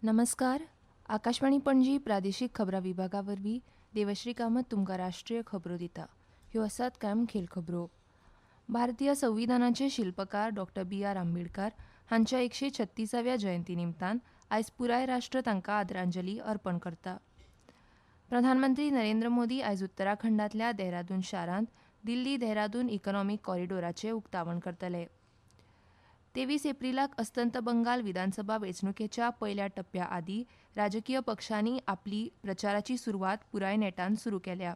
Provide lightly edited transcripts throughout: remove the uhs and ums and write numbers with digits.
नमस्कार. आकाशवाणी पणजी प्रादेशीक खबरां विभागावरवीं देवश्री कामत तुमकां राष्ट्रीय खबरो दिता. ह्यो आसात कांय मुखेल खबरो. भारतीय संविधानाचे शिल्पकार डॉ. बी.आर. आंबेडकर हांच्या 136व्या जयंती निमतान आयज पुराय राष्ट्र तांकां आदरांजली अर्पण करता. प्रधानमंत्री नरेंद्र मोदी आयज उत्तराखंडांतल्या देहरादून शारांत दिल्ली देहरादून इकॉनॉमीक कॉरिडोराचें उक्तावण करतले. 23 एप्रिलाक अस्तंत बंगाल विधानसभा वेंचणुकेच्या पयल्या टप्प्या आदीं राजकीय पक्षांनी आपली प्रचाराची सुरवात पुराय नेटान सुरू केल्या.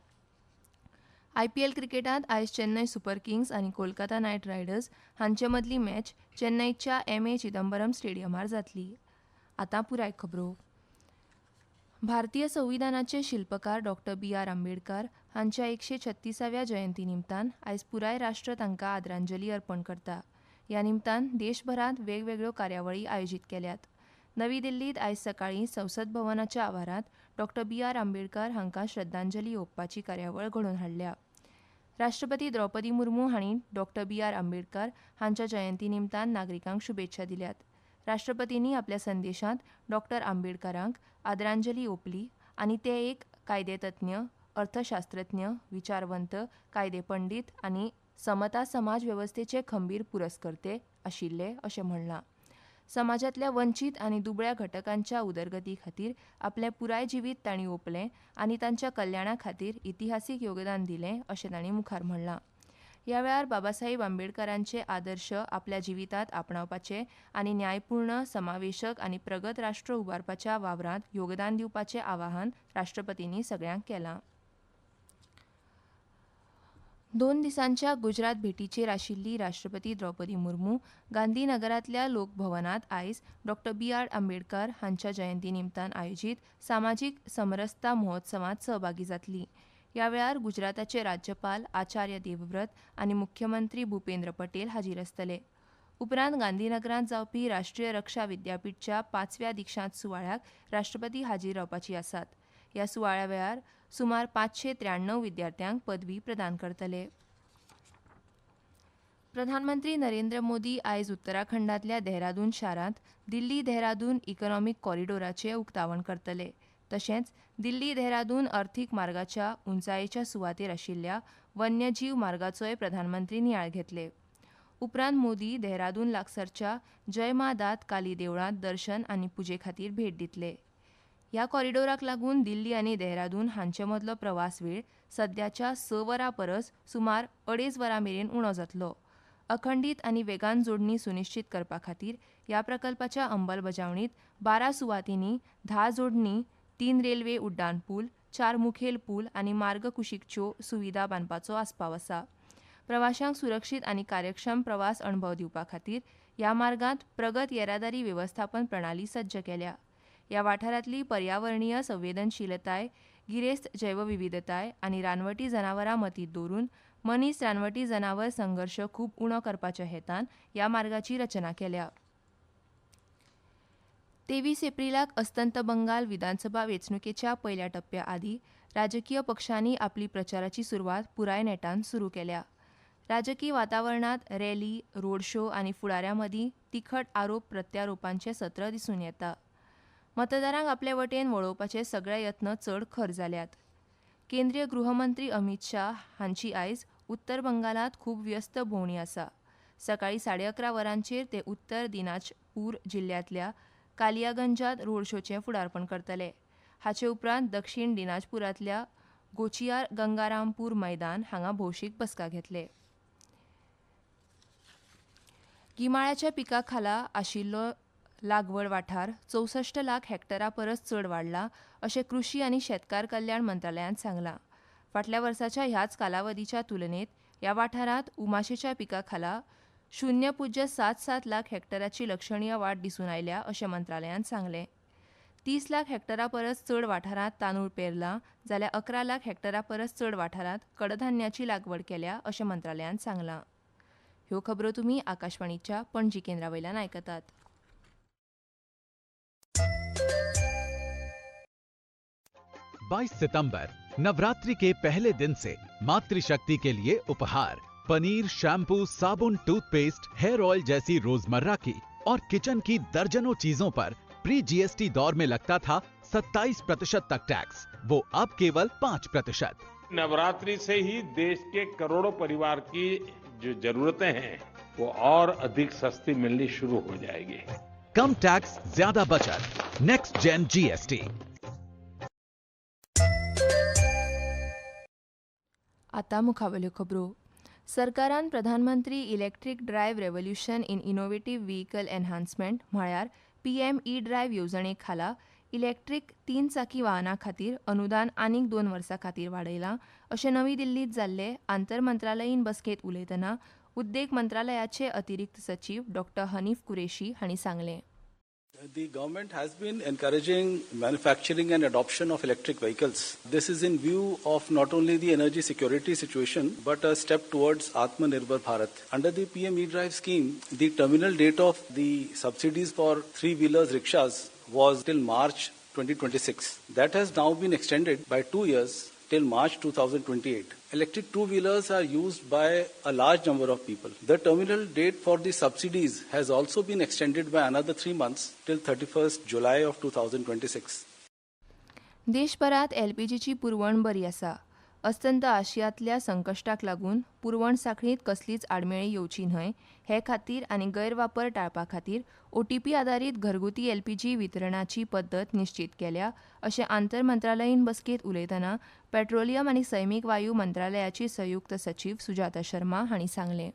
आयपीएल क्रिकेटांत आयज चेन्नय सुपर किंग्स आनी कोलकाता नायट रायडर्स हांचे मदली मॅच चेन्नयच्या एम.ए. चिदंबरम स्टेडियमार जातली. आतां पुराय खबरो. भारतीय संविधानाचे शिल्पकार डॉ. बी.आर. आंबेडकर हांच्या 136व्या जयंती निमतान आयज पुराय राष्ट्र तांकां आदरांजली अर्पण करता. ह्या निमतान देशभरांत वेगवेगळ्यो कार्यावळी आयोजीत केल्यात. नवी दिल्लींत आयज सकाळीं संसद भवनाच्या आवारांत डॉ. बी.आर. आंबेडकर हांकां श्रद्धांजली ओंपपाची कार्यावळ घडोवन हाडल्या. राष्ट्रपती द्रौपदी मुर्मू हांणी डॉ. बी.आर. आंबेडकर हांच्या जयंती निमतान नागरिकांक शुभेच्छा दिल्यात. राष्ट्रपतींनी आपल्या संदेशांत डॉ. आंबेडकरांक आदरांजली ओंपली आनी ते एक कायदेतज्ञ, अर्थशास्त्रज्ञ, विचारवंत, कायदे पंडीत आनी समता समाज वेवस्थेचे खंबीर पुरस्कर्ते आशिल्ले अशें म्हणलां. समाजांतल्या वंचीत आनी दुबळ्या घटकांच्या उदरगती खातीर आपलें पुराय जिवीत तांणी ओंपलें आनी तांच्या कल्याणा खातीर इतिहासीक योगदान दिलें अशें तांणी मुखार म्हणलां. ह्या वेळार बाबासाहेब आंबेडकरांचे आदर्श आपल्या जिवितांत आपणावपाचे आनी न्यायपूर्ण, समावेशक आनी प्रगत राष्ट्र उबारपाच्या वावरांत योगदान दिवपाचें आवाहन राष्ट्रपतींनी सगळ्यांक केलां. 2 दिसांच्या गुजरात भेटीचेर आशिल्ली राष्ट्रपती द्रौपदी मुर्मू गांधीनगरांतल्या लोकभवनांत आयज डॉ. बी.आर. आंबेडकर हांच्या जयंती निमतान आयोजीत सामाजीक समरसता महोत्सवांत सहभागी जातली. ह्या वेळार गुजराताचे राज्यपाल आचार्य देवव्रत आनी मुख्यमंत्री भुपेंद्र पटेल हाजीर आसतले. उपरांत गांधीनगरांत जावपी राष्ट्रीय रक्षा विद्यापीठच्या 5व्या दिक्षांत सुवाळ्याक राष्ट्रपती हाजीर रावपाची आसात. ह्या सुवाळ्या वेळार सुमार 593 विद्यार्थ्यांक पदवी प्रदान करतले. प्रधानमंत्री नरेंद्र मोदी आयज उत्तराखंडांतल्या देहरादून शारांत दिल्ली देहरादून इकॉनॉमीक कॉरिडोराचें उक्तावण करतले. तशेंच दिल्ली देहरादून अर्थीक मार्गाच्या उंचायेच्या सुवातेर आशिल्ल्या वन्यजीव मार्गाचोय प्रधानमंत्री नियाळ घेतले. उपरांत मोदी देहरादून लागसारच्या जय मा दात काली देवळांत दर्शन आनी पुजे खातीर भेट दितले. ह्या कॉरिडोराक लागून दिल्ली आनी देहरादून हांचे मदलो प्रवास वेळ सद्याच्या 6 वरां परस सुमार 2.5 वरां मेरेन उणो जातलो. अखंडीत आनी वेगान जोडणी सुनिश्चित करपा खातीर ह्या प्रकल्पाच्या अंमलबजावणीत 12 सुवातींनी 10 जोडणी, 3 रेल्वे उड्डाण पूल, 4 मुखेल पूल आनी मार्ग कुशीकच्यो सुविधा बांदपाचो आस्पाव आसा. प्रवाशांक सुरक्षीत आनी कार्यक्षम प्रवास अणभव दिवपा खातीर ह्या मार्गांत प्रगत येरादारी वेवस्थापन प्रणाली सज्ज केल्या. ह्या वाठारांतली पर्यावरणीय संवेदनशीलताय, गिरेस्त जैवविविधताय आनी रानवटी जनावरां मतींत दवरून मनीस रानवटी जनावर संघर्श खूब उणो करपाच्या हेतान ह्या मार्गाची रचना केल्या. 23 एप्रिलाक अस्तंत बंगाल विधानसभा वेंचणुकेच्या पयल्या टप्प्या आदीं राजकीय पक्षांनी आपली प्रचाराची सुरवात पुराय नेटान सुरू केल्या. राजकी वातावरणांत रॅली, रोड शो आनी फुडाऱ्यां मदीं तिखट आरोप प्रत्यारोपांचें सत्र दिसून येता. मतदारांक आपले वटेन वळोवपाचे सगळे यत्न चड खर जाल्यात. केंद्रीय गृहमंत्री अमित शाह हांची आयज उत्तर बंगालांत खूब व्यस्त भोंवडी आसा. सकाळीं 11:30 वरांचेर ते उत्तर दिनाजपूर जिल्ल्यांतल्या कालियागंजात रोड शोचें फुडारपण करतले. हाचे उपरांत दक्षिण दिनाजपुरांतल्या गोचियार गंगारामपूर मैदान हांगा भौशीक बसका घेतले. गिमाळ्याच्या पिका खाला आशिल्लो लागवड वाठार 64 लाख हेक्टरा परस चड वाडला अशें कृशी आनी शेतकार कल्याण मंत्रालयान सांगलां. फाटल्या वर्साच्या ह्याच कालावधीच्या तुलनेत ह्या वाठारांत उमाशेच्या पिका खाला 0.77 लाख हेक्टराची लक्षणीय वाड दिसून आयल्या अशें मंत्रालयान सांगलें. 30 लाख हेक्टरा परस चड वाठारांत तांदूळ पेरला जाल्यार 11 लाख हेक्टरा परस चड वाठारांत कडधान्याची लागवड केल्या अशें मंत्रालयान सांगलां. ह्यो खबरो तुमी आकाशवाणीच्या पणजी केंद्रावयल्यान आयकतात. 22 सितंबर नवरात्रि के पहले दिन से मातृशक्ति के लिए उपहार पनीर, शैम्पू, साबुन, टूथपेस्ट, हेयर ऑयल जैसी रोजमर्रा की और किचन की दर्जनों चीजों पर प्री जीएसटी दौर में लगता था 27% तक टैक्स, वो अब केवल 5%। नवरात्रि से ही देश के करोड़ों परिवार की जो जरूरतें हैं वो और अधिक सस्ती मिलनी शुरू हो जाएगी। कम टैक्स, ज्यादा बचत। Next gen GST. आता मुखावल्यो खबरो. सरकारान प्रधानमंत्री electric drive revolution in innovative vehicle enhancement म्हळ्यार पीएम ई ड्रायव्ह येवजणे खाला इलेक्ट्रीक 3 चाकी वाहनां खातीर अनुदान आनीक 2 वर्सां खातीर वाडयलां अशें नवी दिल्लींत जाल्ले आंतर मंत्रालयीन बसकेंत उलयतना उद्देग मंत्रालयाचे अतिरिक्त सचिव डॉ हनीफ कुरेशी हांणी सांगलें. The government has been encouraging manufacturing and adoption of electric vehicles. This is in view of not only the energy security situation, but a step towards Atmanirbhar Bharat. Under the PM E-Drive scheme, the terminal date of the subsidies for three-wheelers rickshaws was till March 2026. That has now been extended by 2 years till March 2028. Electric two-wheelers are used by a large number of people. The terminal date for the subsidies has also been extended by another 3 months till 31st July of 2026. देशभरात एलपीजीची पुरवण बरी आसा. अस्तंत आशियांतल्या संकश्टाक लागून पुरवण साखळींत कसलीच आडमेळी येवची न्हय हे खातीर आनी गैरवापर टाळपा खातीर ओटीपी आदारीत घरगुती एलपीजी वितरणाची पद्दत निश्चित केल्या अशें आंतर मंत्रालयीन बसकेंत उलयतना पेट्रोलियम आनी सैमीक वायू मंत्रालयाची संयुक्त सचिव सुजाता शर्मा हांणी सांगलें.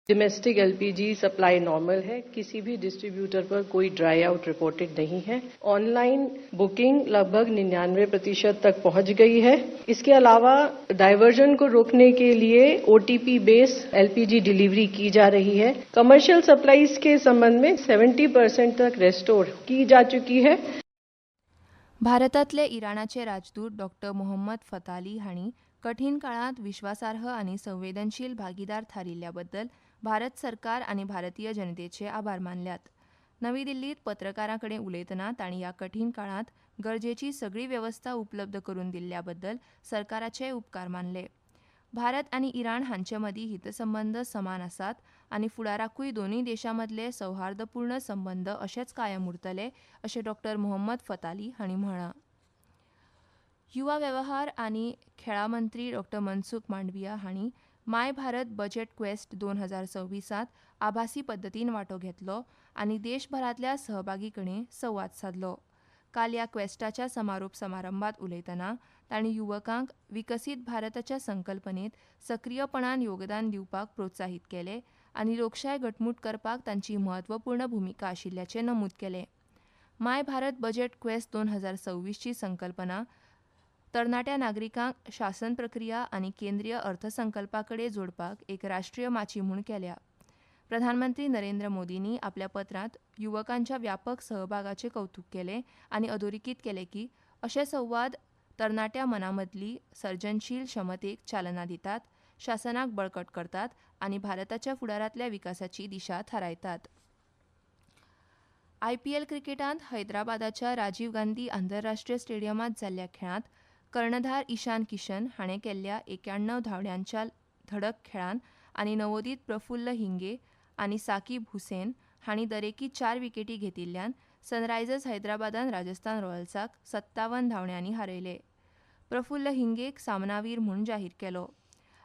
डोमेस्टिक एलपीजी सप्लाई नॉर्मल है, किसी भी डिस्ट्रीब्यूटर पर कोई ड्राई आउट रिपोर्टेड नहीं है. ऑनलाइन बुकिंग लगभग 99% तक पहुंच गई है. इसके अलावा डायवर्जन को रोकने के लिए ओटीपी बेस्ड एलपीजी डिलीवरी की जा रही है. कमर्शियल सप्लाईज के संबंध में 70% तक रेस्टोर की जा चुकी है. भारतांतले इराणाचे राजदूत डॉ मोहम्मद फताली हांणी कठीण काळांत विश्वासार्ह आनी संवेदनशील भागीदार थारिल्ल्या बद्दल भारत सरकार आनी भारतीय जनतेचे आभार मानल्यात. नवी दिल्लीत पत्रकारां कडेन उलयतना तांणी ह्या कठीण काळांत गरजेची सगळी वेवस्था उपलब्ध करून दिल्ल्या बद्दल सरकाराचे उपकार मानले. भारत आनी इराण हांचे मदीं हितसंबंद समान आसात आनी फुडाराकूय दोनूय देशां मदले सौहार्दपूर्ण संबंद अशेच कायम उरतले अशें डॉ मोहम्मद फताली हांणी म्हळां. युवा वेवहार आनी खेळां मंत्री डॉ मनसुख मांडविया हांणी माय भारत बजेट क्वेस्ट 2026 आभासी पद्दतीन वांटो घेतलो आनी देशभरांतल्या सहभागी कडेन संवाद साधलो. काल ह्या क्वेस्टाच्या समारोप समारंभात उलयतना तांणी युवकांक विकसीत भारताच्या संकल्पनेत सक्रीयपणान योगदान दिवपाक प्रोत्साहीत केले आनी लोकशाय घटमूट करपाक तांची म्हत्वपूर्ण भुमिका आशिल्ल्याचें नमूद केलें. माय भारत बजेट क्वेस्ट 2026 ची संकल्पना तरणाट्या नागरिकांक शासन प्रक्रिया आनी केंद्रीय अर्थसंकल्पाकडे जोडपाक एक राष्ट्रीय माची म्हूण केल्या. प्रधानमंत्री नरेंद्र मोदींनी आपल्या पत्रांत युवकांच्या व्यापक सहभागाचे कौतुक केले आनी अधोरेखित केले की अशे संवाद तरणाट्या मनामदली सर्जनशील क्षमतेक चालना दितात, शासनाक बळकट करतात आनी भारताच्या फुडारांतल्या विकासाची दिशा थारायतात. आयपीएल क्रिकेटांत हैदराबादाच्या राजीव गांधी आंतरराष्ट्रीय स्टेडियमांत जाल्ल्या खेळांत कर्णधार ईशान किशन हाणें केल्ल्या 91 धांवड्यांच्या धडक खेळांत आनी नवोदीत प्रफुल्ल हिंगे आनी साकीब हुसेन हांणी दरेकी 4 विकेटी घेतिल्ल्यान सनरायझर्स हैदराबादान राजस्थान रॉयल्साक 57 धांवड्यांनी हारयले. प्रफुल्ल हिंगेक सामनावीर म्हूण जाहीर केलो.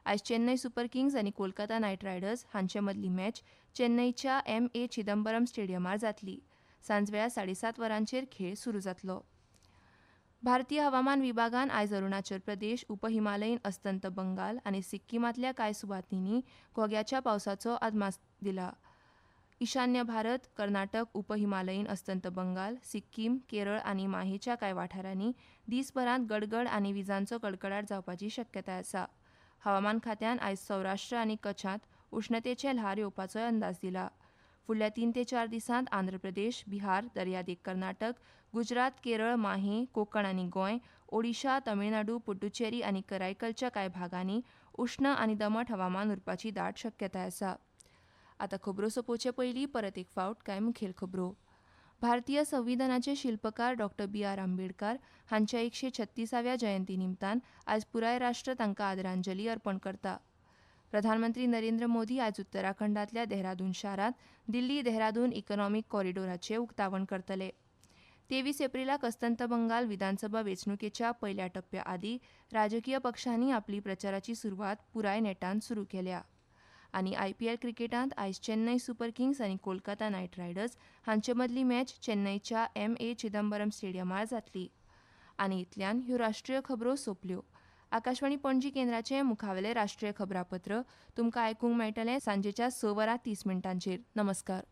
आयज चेन्नई सुपर किंग्स आनी कोलकाता नायट रायडर्स हांचे मदली मॅच चेन्नईच्या M.A. चिदंबरम स्टेडियमार जातली. सांजवेळा 7:30 वरांचेर खेळ सुरू जातलो. भारतीय हवामान विभागान आयज अरुणाचल प्रदेश, उपहिमालयीन अस्तंत बंगाल आनी सिक्कीमांतल्या कांय सुवातींनी घोग्याच्या पावसाचो अदमास दिला. ईशान्य भारत, कर्नाटक, उपहिमालयीन अस्तंत बंगाल, सिक्कीम, केरळ आनी माहेच्या कांय वाठारांनी दीसभरांत गडगड आनी विजांचो कडकडाट जावपाची शक्यताय आसा. हवामान खात्यान आयज सौराष्ट्र आनी कच्छांत उश्णतेचे ल्हार येवपाचोय अंदाज दिला. फुडल्या 3 ते 4 दिसांत आंध्र प्रदेश, बिहार, दर्यादेग कर्नाटक, गुजरात, केरळ, माहे, कोकण आनी गोंय, ओडिशा, तमिळनाडू, पुड्डुचेरी आनी करायकलच्या कांय भागांनी उश्ण आनी दमट हवामान उरपाची दाट शक्यताय आसा. आतां खबरो सोंपोवचे पयलीं परत एक फावट कांय मुखेल खबरो. भारतीय संविधानाचे शिल्पकार डॉ B.R. आंबेडकर हांच्या 136व्या जयंती निमतान आयज पुराय राष्ट्र तांकां आदरांजली अर्पण करता. प्रधानमंत्री नरेंद्र मोदी आयज उत्तराखंडांतल्या देहरादून शारांत दिल्ली देहरादून इकॉनॉमीक कॉरिडोराचें उक्तावण करतले. 23 एप्रिलाक अस्तंत बंगाल विधानसभा वेंचणुकेच्या पयल्या टप्प्या आदी राजकीय पक्षांनी आपली प्रचाराची सुरवात पुराय नेटान सुरू केल्या. आनी IPL क्रिकेटांत आयज चेन्नई सुपर किंग्स आनी कोलकाता नायट रायडर्स हांचे मदली मॅच चेन्नईच्या MA चिदंबरम स्टेडियमार जातली. आनी इतल्यान ह्यो राष्ट्रीय खबरो सोंपल्यो. आकाशवाणी पणजी केंद्राचे मुखावेले राष्ट्रीय खबरापत्र तुमकां आयकूंक मेळटलें सांजेच्या 6:30 नमस्कार.